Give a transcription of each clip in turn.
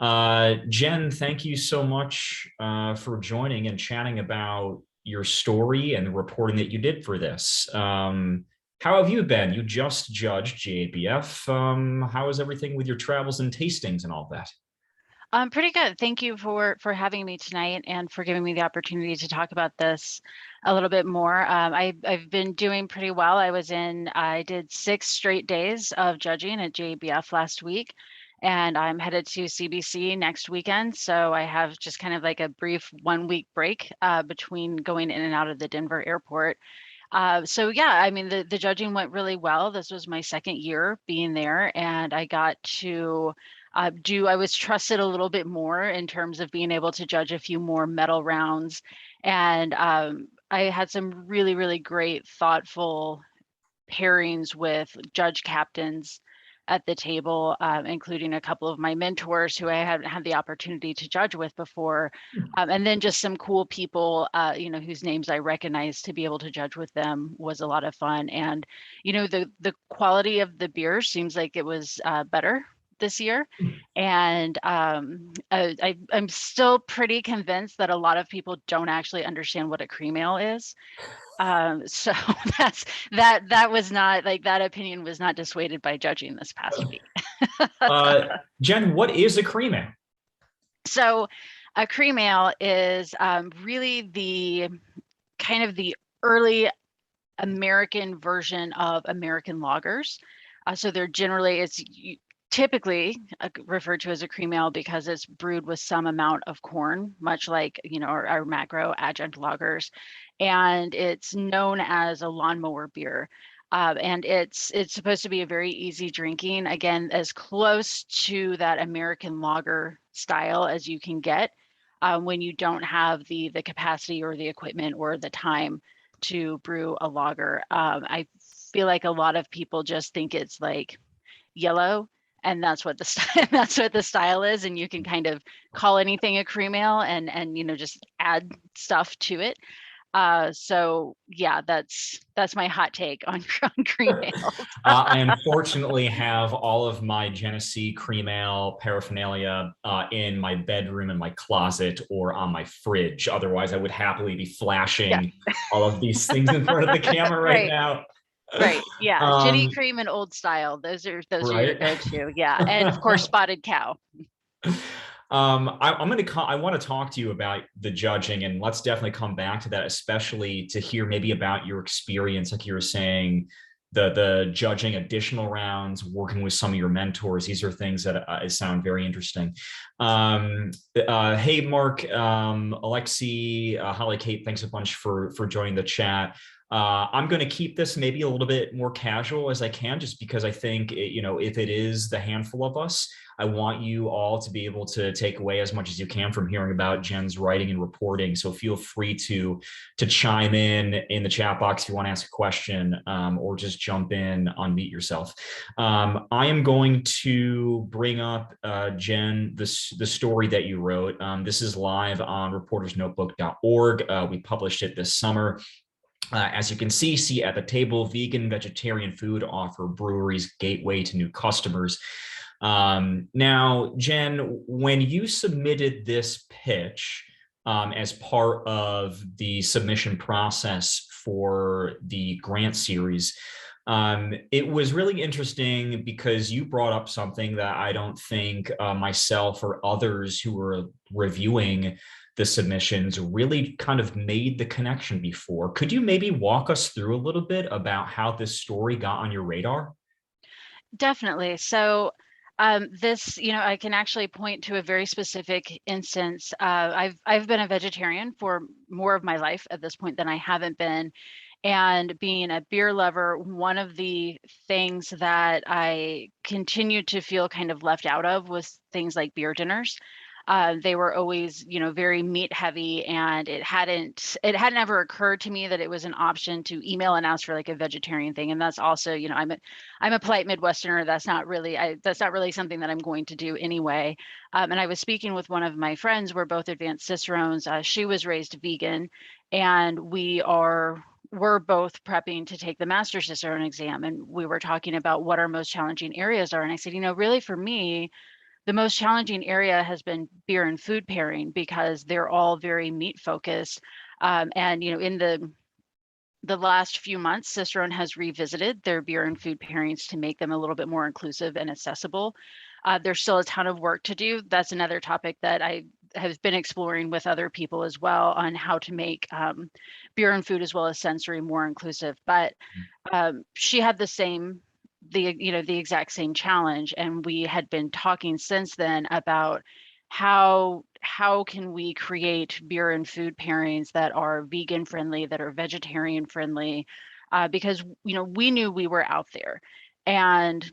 Jen, thank you so much for joining and chatting about your story and the reporting that you did for this. How have you been? You just judged JBF. How is everything with your travels and tastings and all that? Pretty good. Thank you for having me tonight and for giving me the opportunity to talk about this a little bit more. I've been doing pretty well. I did 6 straight days of judging at JBF last week, and I'm headed to CBC next weekend. So I have just kind of like a brief 1 week break between going in and out of the Denver airport. So yeah, I mean the judging went really well. This was my second year being there, and I got to I was trusted a little bit more in terms of being able to judge a few more medal rounds, and I had some really great, thoughtful pairings with judge captains at the table, including a couple of my mentors who I hadn't had the opportunity to judge with before, and then just some cool people, whose names I recognize to be able to judge with them was a lot of fun. And the quality of the beer seems like it was better this year, and I'm still pretty convinced that a lot of people don't actually understand what a cream ale is. So that's that was not like that opinion was not dissuaded by judging this past week. Uh, Jen, what is a cream ale? So a cream ale is really the kind of the early American version of American lagers. So they're generally typically referred to as a cream ale because it's brewed with some amount of corn, much like our macro adjunct lagers, and it's known as a lawnmower beer. And it's supposed to be a very easy drinking, again, as close to that American lager style as you can get when you don't have the capacity or the equipment or the time to brew a lager. I feel like a lot of people just think it's like yellow, and that's what the style that's what the style is, and you can kind of call anything a cream ale and just add stuff to it. So yeah, that's my hot take on on cream ales. I unfortunately have all of my Genesee cream ale paraphernalia in my bedroom, in my closet, or on my fridge. Otherwise, I would happily be Yes. flashing all of these things in front of the camera right Right. now. Right. Yeah. Ginny Um, cream and old style. Those are your right. go-to. Yeah. And of course spotted cow. I'm going to. I want to talk to you about the judging, and let's definitely come back to that, especially to hear maybe about your experience, like you were saying, the judging additional rounds, working with some of your mentors. These are things that sound very interesting. Um, hey, Mark, Alexi, Holly, Kate, thanks a bunch for joining the chat. I'm going to keep this maybe a little bit more casual as I can, just because I think if it is the handful of us, I want you all to be able to take away as much as you can from hearing about Jen's writing and reporting. So feel free to chime in the chat box if you want to ask a question, or just jump in, unmute yourself. I am going to bring up Jen the story that you wrote. This is live on reportersnotebook.org. We published it this summer. As you can see at the table, vegan, vegetarian food offer breweries gateway to new customers. Now, Jen, when you submitted this pitch as part of the submission process for the grant series, it was really interesting because you brought up something that I don't think myself or others who were reviewing the submissions really kind of made the connection before. Could you maybe walk us through a little bit about how this story got on your radar? Definitely. So this, I can actually point to a very specific instance. I've been a vegetarian for more of my life at this point than I haven't been. And being a beer lover, one of the things that I continued to feel kind of left out of was things like beer dinners. They were always, very meat heavy, and it hadn't ever occurred to me that it was an option to email and ask for like a vegetarian thing. And that's also, I'm a polite Midwesterner. That's not really something that I'm going to do anyway. And I was speaking with one of my friends. We're both advanced cicerones. She was raised vegan, and we're both prepping to take the master cicerone exam. And we were talking about what our most challenging areas are. And I said, really for me, the most challenging area has been beer and food pairing because they're all very meat focused. And in the last few months, Cicerone has revisited their beer and food pairings to make them a little bit more inclusive and accessible. There's still a ton of work to do. That's another topic that I have been exploring with other people as well on how to make beer and food as well as sensory more inclusive. But she had the exact same challenge, and we had been talking since then about how can we create beer and food pairings that are vegan friendly, that are vegetarian friendly, because we knew we were out there, and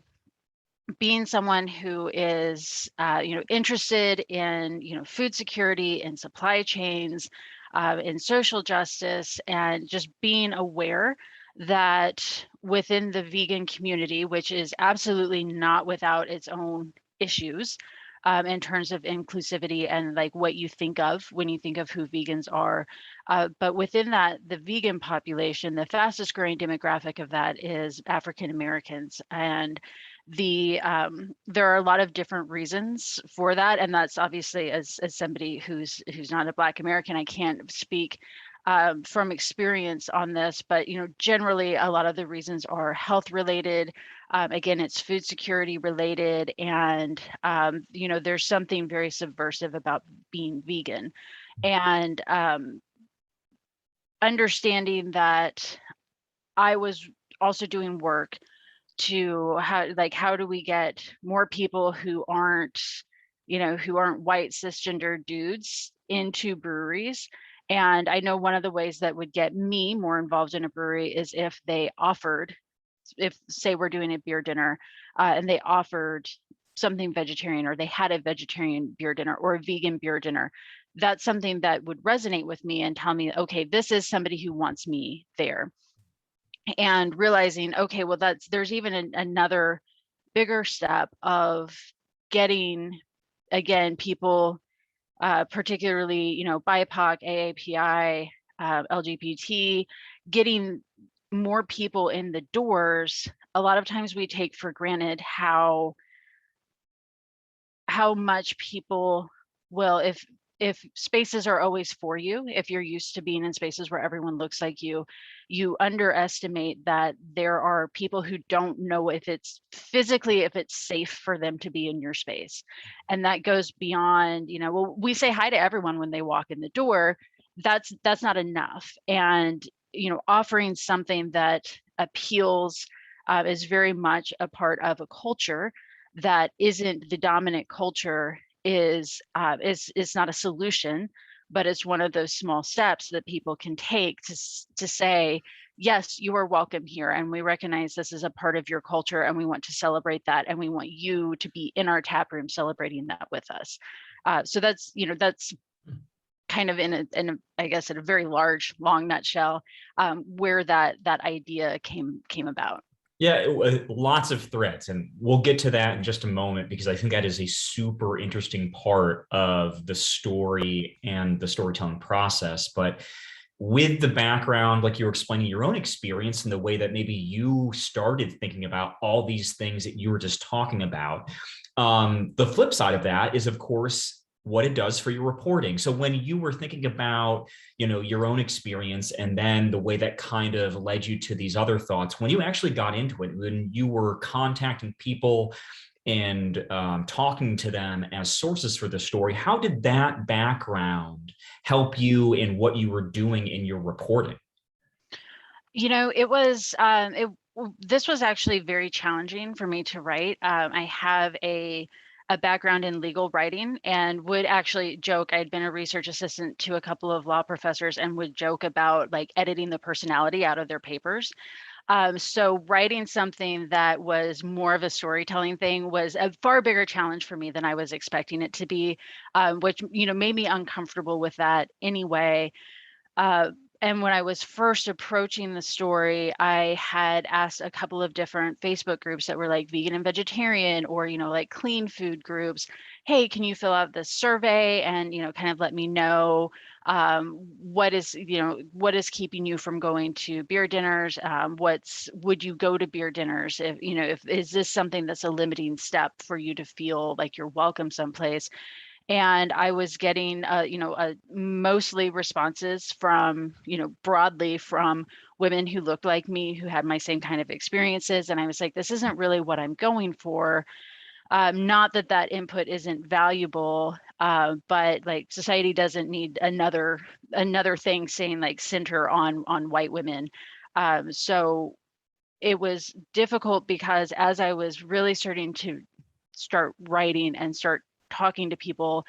being someone who is interested in food security and supply chains, in social justice, and just being aware that within the vegan community, which is absolutely not without its own issues, in terms of inclusivity and like what you think of when you think of who vegans are. But within that, the vegan population, the fastest growing demographic of that is African Americans. And there are a lot of different reasons for that. And that's obviously, as somebody who's not a Black American, I can't speak from experience on this, but generally a lot of the reasons are health related. Again, it's food security related, and there's something very subversive about being vegan, and understanding that I was also doing work to how do we get more people who aren't white cisgender dudes into breweries. And I know one of the ways that would get me more involved in a brewery is if say we're doing a beer dinner, and they offered something vegetarian, or they had a vegetarian beer dinner or a vegan beer dinner. That's something that would resonate with me and tell me, okay, this is somebody who wants me there. And realizing, okay, well, there's even another bigger step of getting, again, people, particularly BIPOC, AAPI, LGBT, getting more people in the doors. A lot of times we take for granted how much people will, if spaces are always for you, if you're used to being in spaces where everyone looks like you underestimate that there are people who don't know if it's safe for them to be in your space. And that goes beyond, well, we say hi to everyone when they walk in the door. That's not enough. And, offering something that appeals, is very much a part of a culture that isn't the dominant culture, is not a solution, but it's one of those small steps that people can take to say, yes, you are welcome here, and we recognize this is a part of your culture, and we want to celebrate that, and we want you to be in our tap room celebrating that with us. So that's kind of in a I guess in a very long nutshell, where that idea came about. Yeah, lots of threads, and we'll get to that in just a moment because I think that is a super interesting part of the story and the storytelling process. But with the background, like you were explaining your own experience and the way that maybe you started thinking about all these things that you were just talking about, the flip side of that is, of course, what it does for your reporting. So when you were thinking about, your own experience and then the way that kind of led you to these other thoughts, when you actually got into it, when you were contacting people and talking to them as sources for the story, how did that background help you in what you were doing in your reporting? This was actually very challenging for me to write. I have a background in legal writing, and would actually joke, I'd been a research assistant to a couple of law professors, and would joke about like editing the personality out of their papers. So writing something that was more of a storytelling thing was a far bigger challenge for me than I was expecting it to be, which made me uncomfortable with that anyway. and when I was first approaching the story, I had asked a couple of different Facebook groups that were like vegan and vegetarian, or, like clean food groups. Hey, can you fill out this survey and, kind of let me know what is keeping you from going to beer dinners? Would you go to beer dinners if is this something that's a limiting step for you to feel like you're welcome someplace? And I was getting, mostly responses from, broadly from women who looked like me, who had my same kind of experiences. And I was like, this isn't really what I'm going for. Not that that input isn't valuable, but like society doesn't need another thing saying like center on white women. So it was difficult because as I was really starting to start writing and start talking to people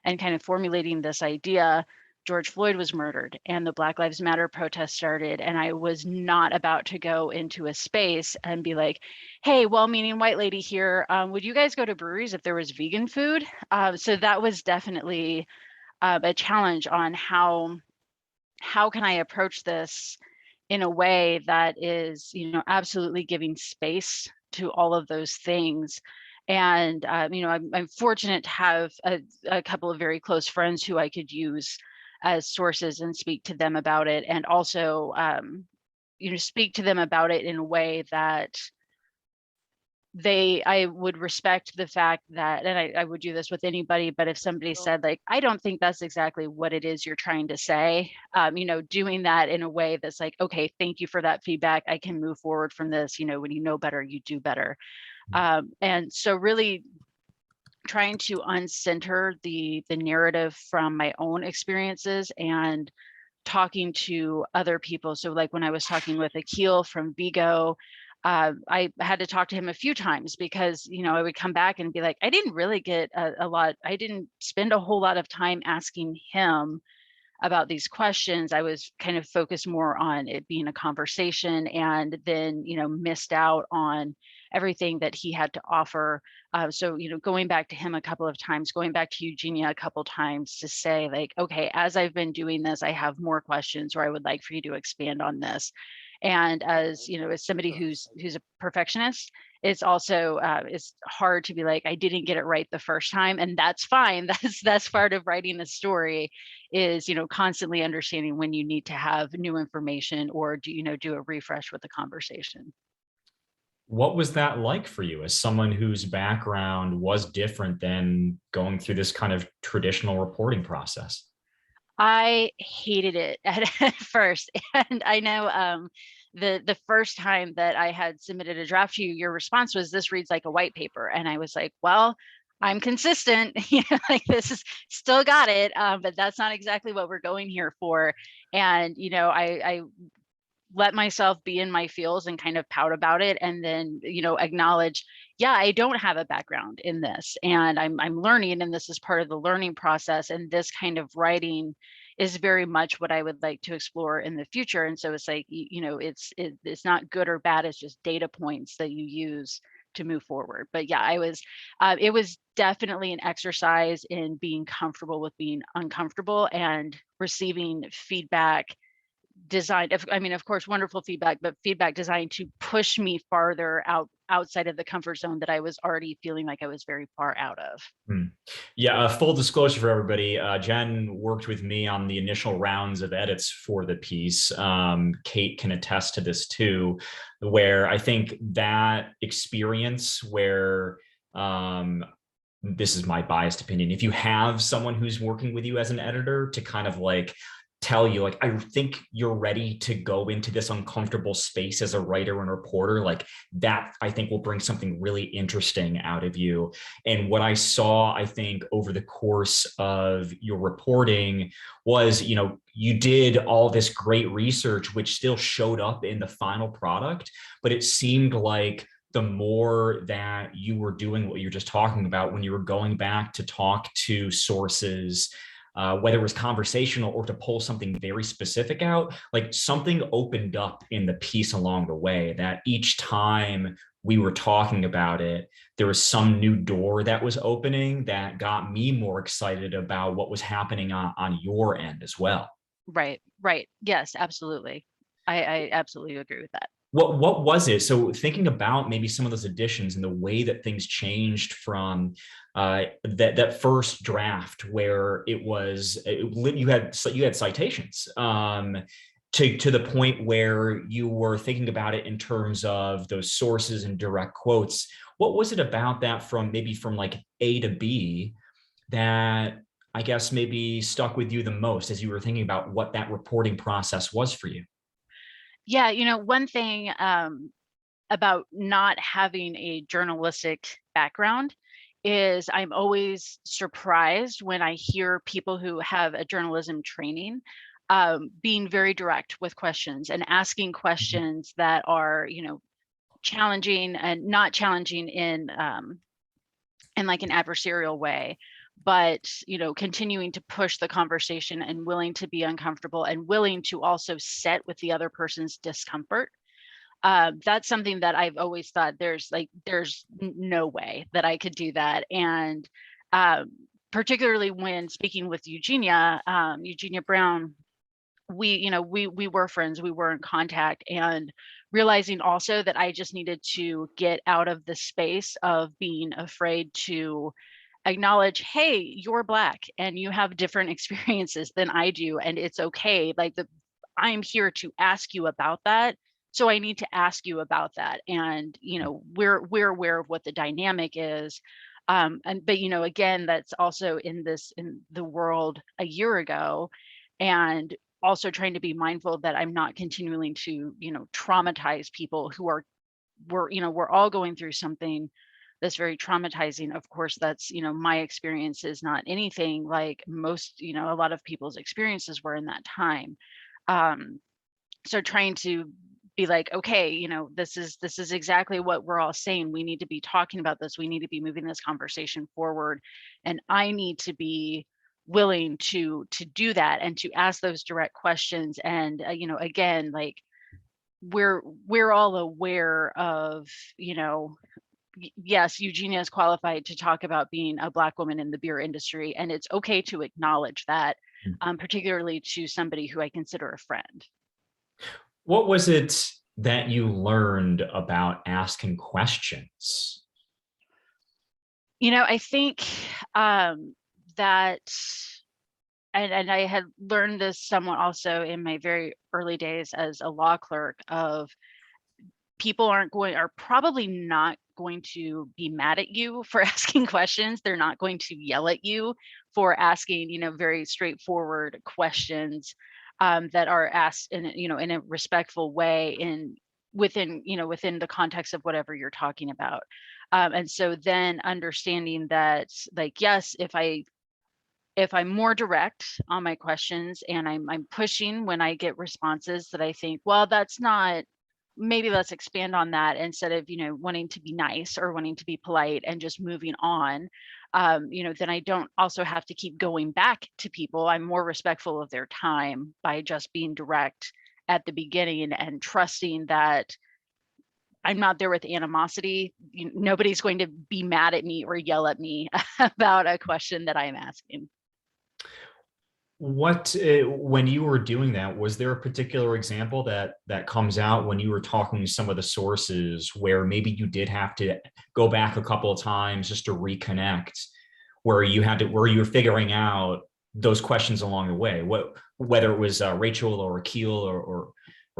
and kind of formulating this idea, George Floyd was murdered and the Black Lives Matter protest started. And I was not about to go into a space and be like, hey, well-meaning white lady here, would you guys go to breweries if there was vegan food? So that was definitely a challenge on how can I approach this in a way that is, absolutely giving space to all of those things. And, I'm fortunate to have a couple of very close friends who I could use as sources and speak to them about it. And also, speak to them about it in a way that I would respect the fact that, and I would do this with anybody, but if somebody said like, I don't think that's exactly what it is you're trying to say, doing that in a way that's like, okay, thank you for that feedback. I can move forward from this. When you know better, you do better. And so really trying to uncenter the narrative from my own experiences and talking to other people. So like when I was talking with Akil from Vigo, I had to talk to him a few times because, I would come back and be like, I didn't really get a lot. I didn't spend a whole lot of time asking him about these questions. I was kind of focused more on it being a conversation, and then, missed out on everything that he had to offer. So, going back to him a couple of times, going back to Eugenia a couple times to say like, okay, as I've been doing this, I have more questions, or I would like for you to expand on this. And as as somebody who's a perfectionist, it's also it's hard to be like, I didn't get it right the first time, and that's fine. That's part of writing a story, is constantly understanding when you need to have new information or do a refresh with the conversation. What was that like for you as someone whose background was different than going through this kind of traditional reporting process? I hated it at first. And I know the first time that I had submitted a draft to you, your response was, this reads like a white paper. And I was like, well, I'm consistent, like this is still got it. But that's not exactly what we're going here for. And, I let myself be in my feels and kind of pout about it, and then acknowledge, yeah, I don't have a background in this, and I'm learning, and this is part of the learning process, and this kind of writing is very much what I would like to explore in the future. And so it's like, it's not good or bad, it's just data points that you use to move forward. But yeah, it was definitely an exercise in being comfortable with being uncomfortable and receiving feedback designed, of course, wonderful feedback, but feedback designed to push me farther outside of the comfort zone that I was already feeling like I was very far out of. Hmm. Yeah, full disclosure for everybody, Jen worked with me on the initial rounds of edits for the piece. Kate can attest to this too, where I think that experience where this is my biased opinion. If you have someone who's working with you as an editor to kind of like tell you, like, I think you're ready to go into this uncomfortable space as a writer and reporter, like that, I think will bring something really interesting out of you. And what I saw, I think, over the course of your reporting was, you did all this great research, which still showed up in the final product, but it seemed like the more that you were doing what you're just talking about, when you were going back to talk to sources, whether it was conversational or to pull something very specific out, like something opened up in the piece along the way, that each time we were talking about it, there was some new door that was opening that got me more excited about what was happening on your end as well. Right. Right. Yes, absolutely. I absolutely agree with that. What was it? So thinking about maybe some of those additions and the way that things changed from that first draft where you had citations to the point where you were thinking about it in terms of those sources and direct quotes. What was it about that from like A to B that I guess maybe stuck with you the most as you were thinking about what that reporting process was for you? Yeah, one thing about not having a journalistic background is I'm always surprised when I hear people who have a journalism training being very direct with questions and asking questions that are, challenging and not challenging in like an adversarial way, but continuing to push the conversation and willing to be uncomfortable and willing to also sit with the other person's discomfort. That's something that I've always thought there's no way that I could do that. And um, particularly when speaking with Eugenia Brown, we were friends, we were in contact, and realizing also that I just needed to get out of the space of being afraid to acknowledge, hey, you're Black and you have different experiences than I do, and it's okay. I'm here to ask you about that. So I need to ask you about that. And, we're aware of what the dynamic is. But again, that's also in the world a year ago. And also trying to be mindful that I'm not continuing to, traumatize people who are we're all going through something that's very traumatizing. Of course, that's, my experience is not anything like most, a lot of people's experiences were in that time. Um, so trying to be like, okay, this is exactly what we're all saying. We need to be talking about this. We need to be moving this conversation forward. And I need to be willing to do that and to ask those direct questions. And again, like we're all aware of, yes, Eugenia is qualified to talk about being a Black woman in the beer industry, and it's okay to acknowledge that, particularly to somebody who I consider a friend. What was it that you learned about asking questions? I think that, and I had learned this somewhat also in my very early days as a law clerk, of people are probably not going to be mad at you for asking questions. They're not going to yell at you for asking, very straightforward questions that are asked in a respectful way within the context of whatever you're talking about. And so then understanding that, like, yes, if I'm more direct on my questions and I'm pushing when I get responses that I think, well, that's not, maybe let's expand on that, instead of, wanting to be nice or wanting to be polite and just moving on. Then I don't also have to keep going back to people. I'm more respectful of their time by just being direct at the beginning and trusting that I'm not there with animosity. Nobody's going to be mad at me or yell at me about a question that I'm asking. When you were doing that, was there a particular example that comes out when you were talking to some of the sources where maybe you did have to go back a couple of times just to reconnect, where you were figuring out those questions along the way, whether it was Rachel or Akil or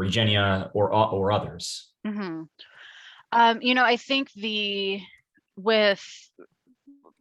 Eugenia or others? Hmm. I think with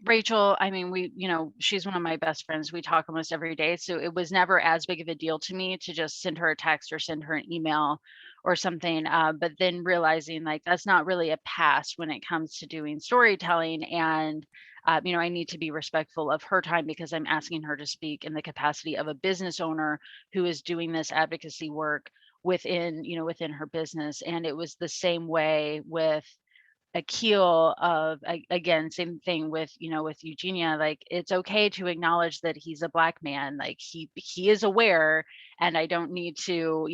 Rachel, I mean, she's one of my best friends. We talk almost every day. So it was never as big of a deal to me to just send her a text or send her an email or something. But then realizing, like, that's not really a pass when it comes to doing storytelling. And, I need to be respectful of her time because I'm asking her to speak in the capacity of a business owner who is doing this advocacy work within her business. And it was the same way with a keel of, again, same thing with Eugenia. Like, it's okay to acknowledge that he's a Black man. Like, he is aware, and I don't need to,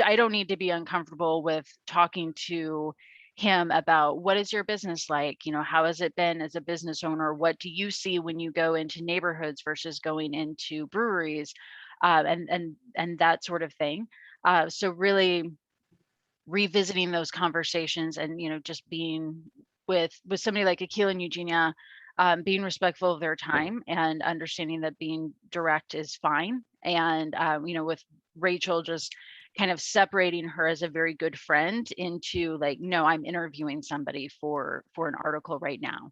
I don't need to be uncomfortable with talking to him about, what is your business like? How has it been as a business owner? What do you see when you go into neighborhoods versus going into breweries? and that sort of thing. So really revisiting those conversations and, just being with somebody like Akil and Eugenia, being respectful of their time and understanding that being direct is fine. And, with Rachel, just kind of separating her as a very good friend into like, no, I'm interviewing somebody for an article right now.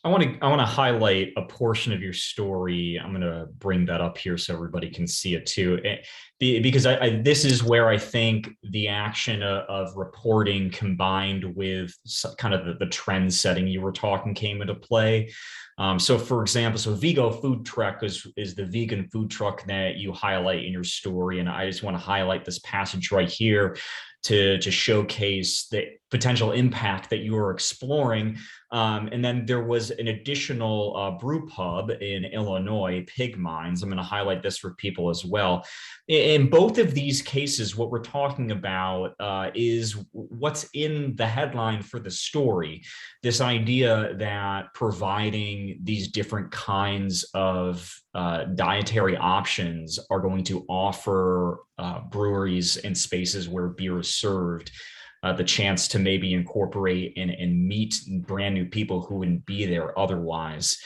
I want to highlight a portion of your story. I'm going to bring that up here so everybody can see it too, because this is where I think the action of reporting combined with kind of the trend setting you were talking came into play. So, for example, Vigo Food Truck is the vegan food truck that you highlight in your story, and I just want to highlight this passage right here to showcase the potential impact that you are exploring. And then there was an additional brew pub in Illinois, Pig Mines. I'm going to highlight this for people as well. In both of these cases, what we're talking about is what's in the headline for the story. This idea that providing these different kinds of dietary options are going to offer breweries and spaces where beer is served the chance to maybe incorporate and meet brand new people who wouldn't be there otherwise.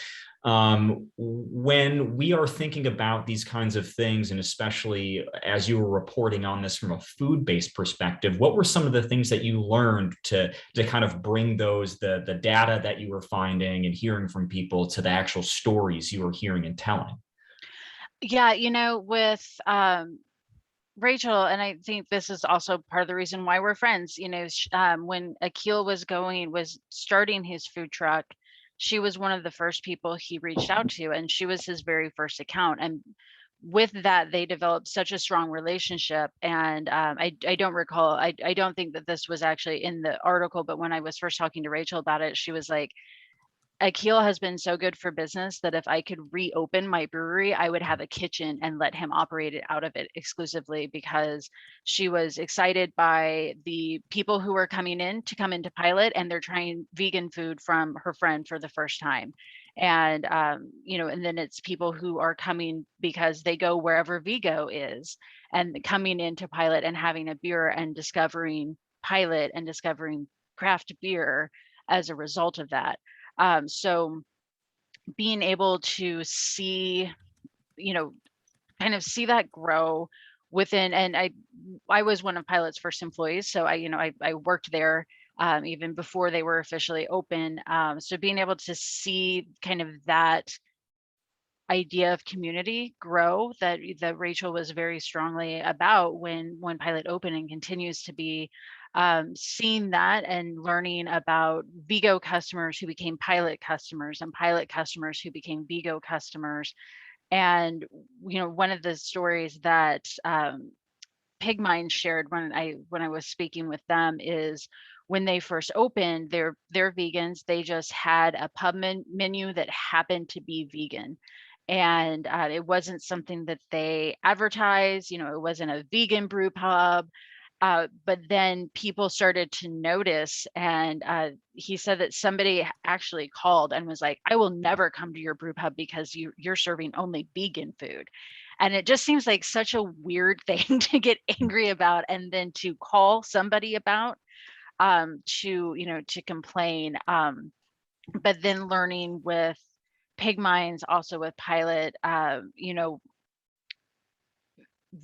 When we are thinking about these kinds of things, and especially as you were reporting on this from a food-based perspective, what were some of the things that you learned to kind of bring the data that you were finding and hearing from people to the actual stories you were hearing and telling? Yeah, with Rachel, and I think this is also part of the reason why we're friends. When Akil was starting his food truck, she was one of the first people he reached out to, and she was his very first account. And with that, they developed such a strong relationship. And I don't recall, I don't think that this was actually in the article, but when I was first talking to Rachel about it, she was like, Akil has been so good for business that if I could reopen my brewery, I would have a kitchen and let him operate it out of it exclusively, because she was excited by the people who were coming in to come into pilot, and they're trying vegan food from her friend for the first time. And, and then it's people who are coming because they go wherever Vigo is, and coming into pilot and having a beer and discovering pilot and discovering craft beer as a result of that. So being able to see, kind of see that grow within, and I was one of Pilot's first employees. So I worked there even before they were officially open. So being able to see kind of that idea of community grow that Rachel was very strongly about when Pilot opened, and continues to be, seeing that and learning about Vigo customers who became Pilot customers, and Pilot customers who became Vigo customers. And one of the stories that Pig Minds shared when I was speaking with them is, when they first opened, they're vegans. They just had a pub menu that happened to be vegan, and it wasn't something that they advertised. It wasn't a vegan brew pub. But then people started to notice, and he said that somebody actually called and was like, "I will never come to your brew pub because you're serving only vegan food." And it just seems like such a weird thing to get angry about, and then to call somebody about, to complain. But then learning with Pig Minds, also with Pilot,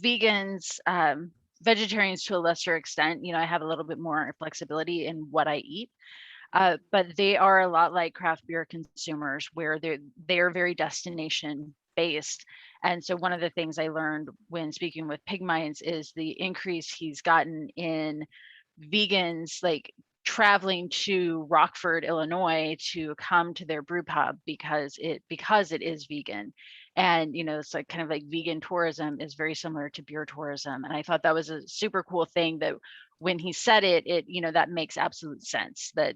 vegans, vegetarians to a lesser extent, I have a little bit more flexibility in what I eat. But they are a lot like craft beer consumers, where they're very destination based. And so one of the things I learned when speaking with Pig Minds is the increase he's gotten in vegans like traveling to Rockford, Illinois to come to their brew pub because it is vegan. And it's like kind of like vegan tourism is very similar to beer tourism. And I thought that was a super cool thing, that when he said it, that makes absolute sense. That,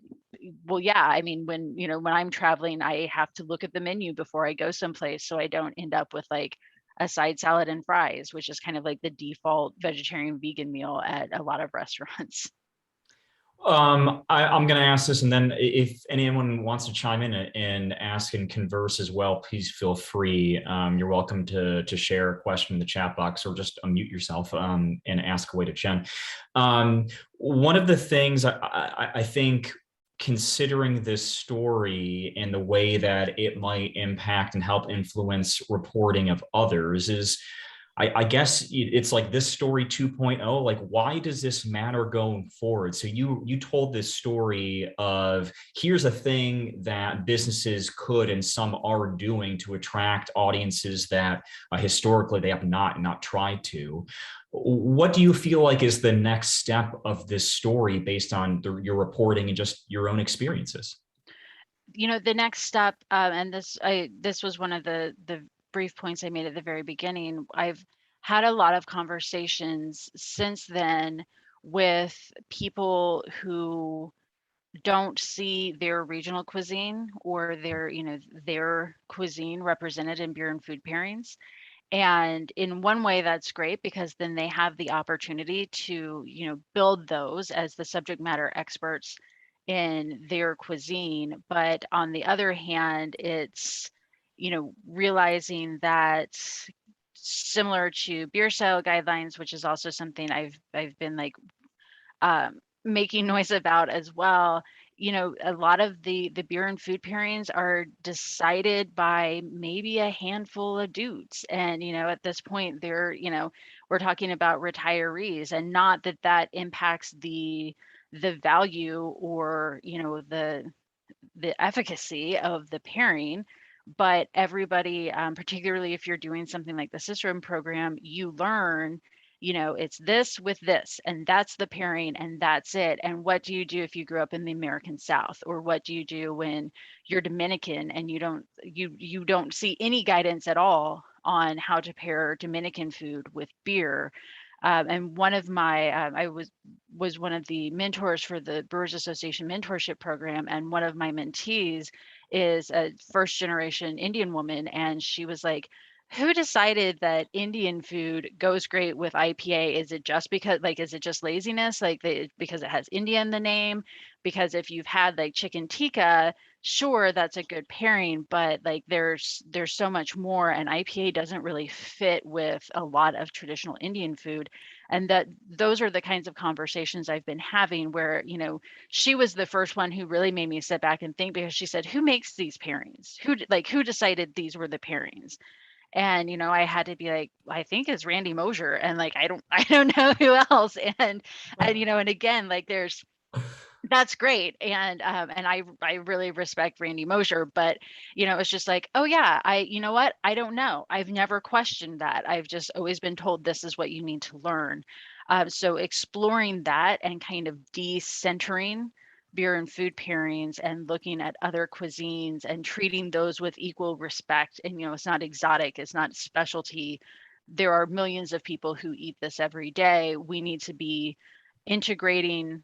well, yeah, I mean, when I'm traveling, I have to look at the menu before I go someplace, so I don't end up with like a side salad and fries, which is kind of like the default vegetarian vegan meal at a lot of restaurants. I'm going to ask this, and then if anyone wants to chime in and ask and converse as well, please feel free. You're welcome to share a question in the chat box or just unmute yourself and ask away to Jen. One of the things I think, considering this story and the way that it might impact and help influence reporting of others, is I guess it's like this story 2.0. Like, why does this matter going forward? So you told this story of, here's a thing that businesses could and some are doing to attract audiences that historically they have not tried to. What do you feel like is the next step of this story based on your reporting and just your own experiences? The next step, and this was one of the brief points I made at the very beginning. I've had a lot of conversations since then with people who don't see their regional cuisine or their cuisine represented in beer and food pairings. And in one way, that's great because then they have the opportunity to, build those as the subject matter experts in their cuisine. But on the other hand, it's, realizing that similar to beer style guidelines, which is also something I've been like making noise about as well. A lot of the beer and food pairings are decided by maybe a handful of dudes, and at this point we're talking about retirees, and not that that impacts the value or the efficacy of the pairing. But everybody, particularly if you're doing something like the Cicerone program, you learn, it's this with this, and that's the pairing, and that's it. And what do you do if you grew up in the American South? Or what do you do when you're Dominican and you don't see any guidance at all on how to pair Dominican food with beer? And one of my, I was one of the mentors for the Brewers Association mentorship program, and one of my mentees is a first generation Indian woman, and she was like, who decided that Indian food goes great with IPA? Is it just because, like, is it just laziness? Like, because it has India in the name? Because if you've had like chicken tikka, sure, that's a good pairing, but like there's so much more, and IPA doesn't really fit with a lot of traditional Indian food. And that those are the kinds of conversations I've been having where, she was the first one who really made me sit back and think, because she said, who makes these pairings? Who decided these were the pairings? And I had to be like, I think it's Randy Mosher, and like I don't know who else. And again, like that's great, and I really respect Randy Mosher, but it's just like, oh yeah, you know what, I don't know, I've never questioned that, I've just always been told this is what you need to learn. So exploring that and kind of decentering beer and food pairings and looking at other cuisines and treating those with equal respect, and it's not exotic, it's not specialty, there are millions of people who eat this every day. We need to be integrating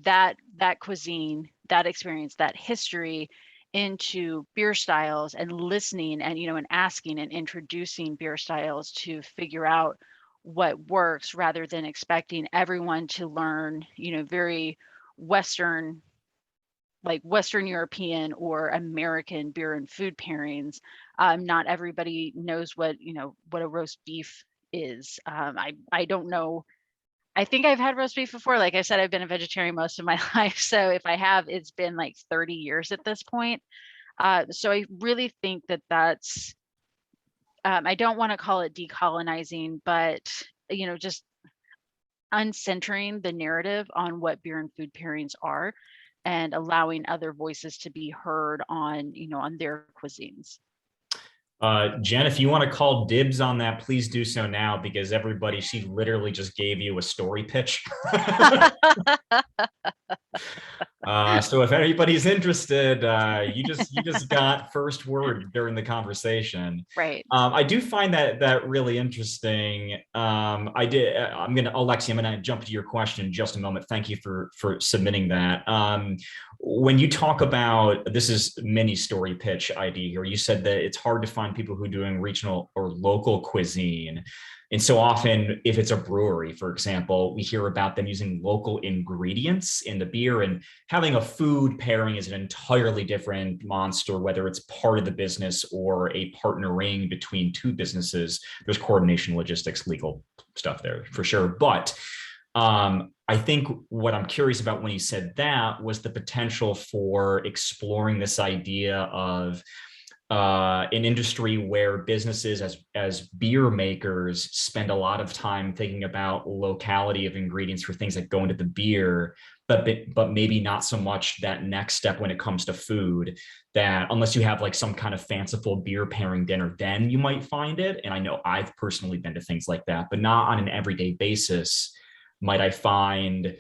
that cuisine, that experience, that history into beer styles, and listening and and asking and introducing beer styles to figure out what works, rather than expecting everyone to learn very Western, like Western European or American beer and food pairings. Not everybody knows what a roast beef is. I don't know. I think I've had roast beef before. Like I said, I've been a vegetarian most of my life. So if I have, it's been like 30 years at this point. So I really think that that's, I don't want to call it decolonizing, but, just uncentering the narrative on what beer and food pairings are, and allowing other voices to be heard on, on their cuisines. Jen, if you want to call dibs on that, please do so now, because everybody, she literally just gave you a story pitch. So if anybody's interested, you just got first word during the conversation. Right. I do find that really interesting. Alexi, I'm gonna jump to your question in just a moment. Thank you for submitting that. When you talk about, this is mini story pitch idea here, you said that it's hard to find people who are doing regional or local cuisine. And so often, if it's a brewery, for example, we hear about them using local ingredients in the beer, and having a food pairing is an entirely different monster, whether it's part of the business or a partnering between two businesses. There's coordination, logistics, legal stuff there for sure. But I think what I'm curious about when you said that was the potential for exploring this idea of an industry where businesses as beer makers spend a lot of time thinking about locality of ingredients for things that go into the beer, but maybe not so much that next step when it comes to food. That unless you have like some kind of fanciful beer pairing dinner, then you might find it. And I know I've personally been to things like that, but not on an everyday basis. Might I find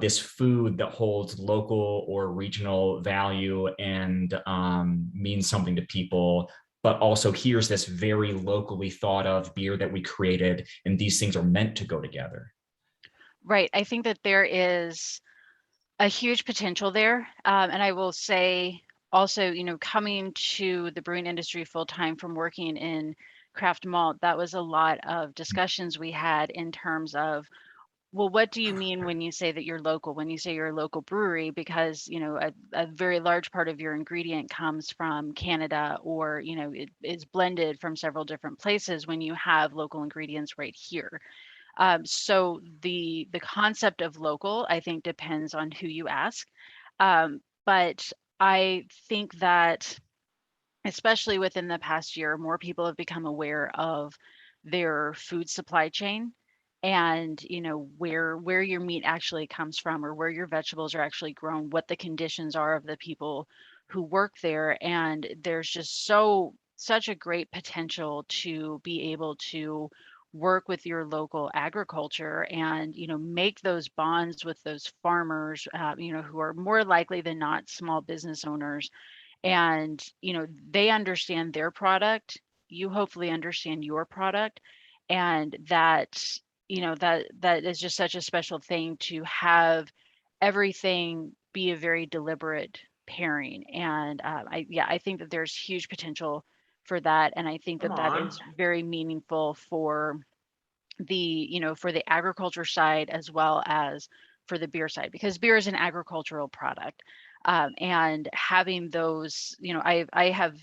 this food that holds local or regional value and means something to people, but also here's this very locally thought of beer that we created, and these things are meant to go together. Right. I think that there is a huge potential there. And I will say also, coming to the brewing industry full time from working in craft malt, that was a lot of discussions we had in terms of, well, what do you mean when you say that you're local, when you say you're a local brewery? Because, a very large part of your ingredient comes from Canada, or, it is blended from several different places when you have local ingredients right here. So the concept of local, I think, depends on who you ask. But I think that especially within the past year, more people have become aware of their food supply chain, and where your meat actually comes from, or where your vegetables are actually grown, what the conditions are of the people who work there. And there's just such a great potential to be able to work with your local agriculture, and make those bonds with those farmers, who are more likely than not small business owners, and they understand their product, you hopefully understand your product. And that is just such a special thing, to have everything be a very deliberate pairing. And I think that there's huge potential for that, and I think Come that that on. is very meaningful for the agriculture side as well as for the beer side, because beer is an agricultural product. And having those, I have,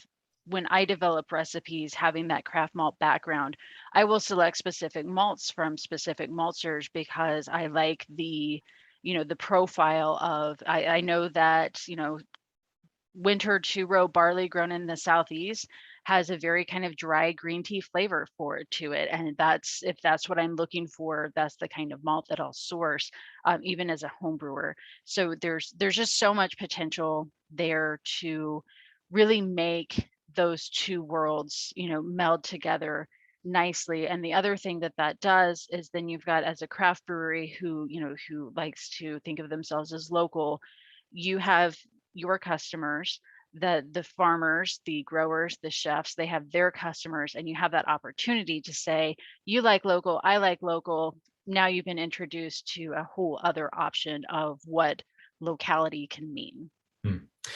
when I develop recipes, having that craft malt background, I will select specific malts from specific maltsters, because I like the profile of, I know that, winter two-row barley grown in the southeast has a very kind of dry green tea flavor to it, and that's, if that's what I'm looking for, that's the kind of malt that I'll source, even as a home brewer. So there's just so much potential there to really make those two worlds, meld together nicely. And the other thing that that does is, then you've got, as a craft brewery who likes to think of themselves as local, you have your customers, the farmers, the growers, the chefs, they have their customers, and you have that opportunity to say, you like local, I like local. Now you've been introduced to a whole other option of what locality can mean. Hmm.